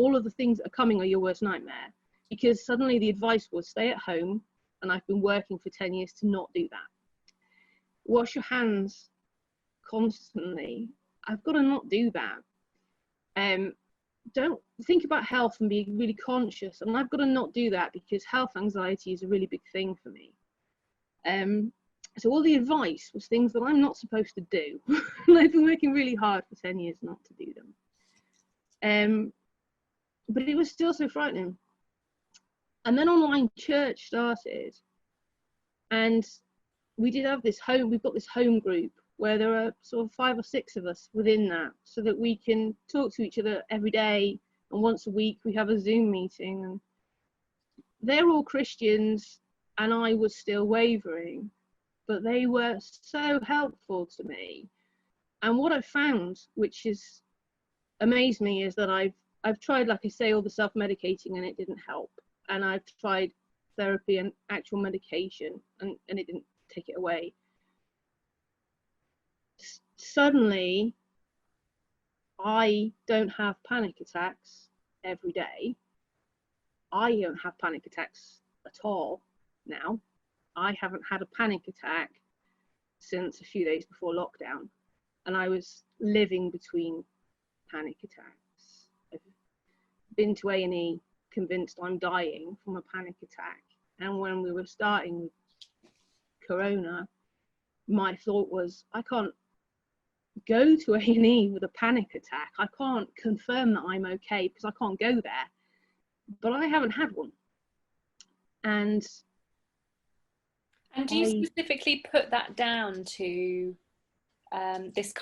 all of the things that are coming are your worst nightmare, because suddenly the advice was stay at home, and I've been working for 10 years to not do that. Wash your hands constantly. I've got to not do that. Don't think about health and be really conscious, and I've got to not do that because health anxiety is a really big thing for me. So all the advice was things that I'm not supposed to do. And I've been working really hard for 10 years not to do them. But it was still so frightening. And then online church started, and we've got this home group where there are sort of 5 or 6 of us within that, so that we can talk to each other every day, and once a week we have a Zoom meeting. And they're all Christians, and I was still wavering, but they were so helpful to me. And what I found, which has amazed me, is that I've tried, like I say, all the self-medicating, and it didn't help. And I've tried therapy and actual medication, and it didn't take it away. Suddenly, I don't have panic attacks every day. I don't have panic attacks at all now. I haven't had a panic attack since a few days before lockdown, and I was living between panic attacks. I've been to A&E convinced I'm dying from a panic attack, and when we were starting with Corona, my thought was, I can't go to A&E with a panic attack. I can't confirm that I'm okay because I can't go there. But I haven't had one. And do you specifically put that down to this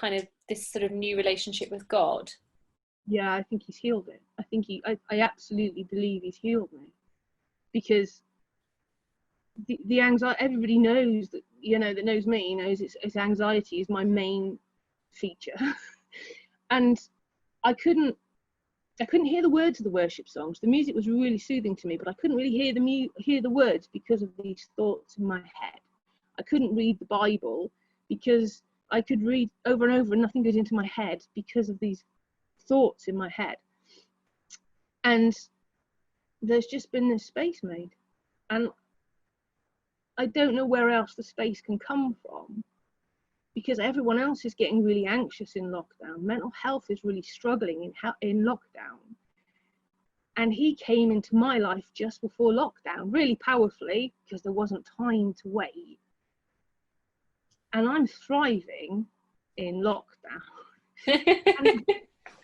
sort of new relationship with God? Yeah, I think he's healed it. I absolutely believe he's healed me, because the anxiety, everybody knows that, that knows me knows it's anxiety is my main feature. And I couldn't hear the words of the worship songs. The music was really soothing to me, but I couldn't really hear the words because of these thoughts in my head. I couldn't read the Bible because I could read over and over and nothing goes into my head because of these thoughts in my head. And there's just been this space made, and I don't know where else the space can come from, because everyone else is getting really anxious in lockdown. Mental health is really struggling in lockdown. And he came into my life just before lockdown, really powerfully, because there wasn't time to wait. And I'm thriving in lockdown. And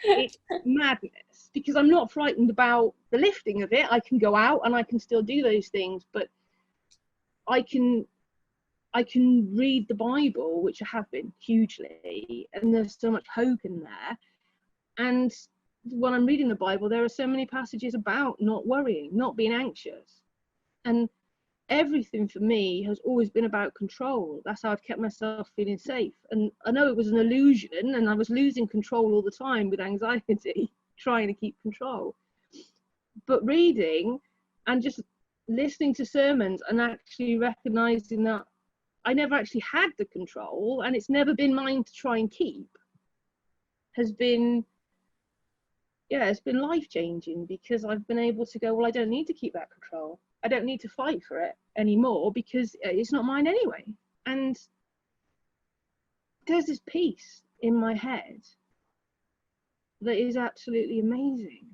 it's madness, because I'm not frightened about the lifting of it. I can go out and I can still do those things, but I can read the Bible, which I have been hugely, and there's so much hope in there. And when I'm reading the Bible, there are so many passages about not worrying, not being anxious. And everything for me has always been about control. That's how I've kept myself feeling safe. And I know it was an illusion, and I was losing control all the time with anxiety, trying to keep control. But reading and just listening to sermons and actually recognizing that I never actually had the control, and it's never been mine to try and keep, has been, it's been life-changing, because I've been able to go, well, I don't need to keep that control. I don't need to fight for it anymore, because it's not mine anyway. And there's this peace in my head that is absolutely amazing.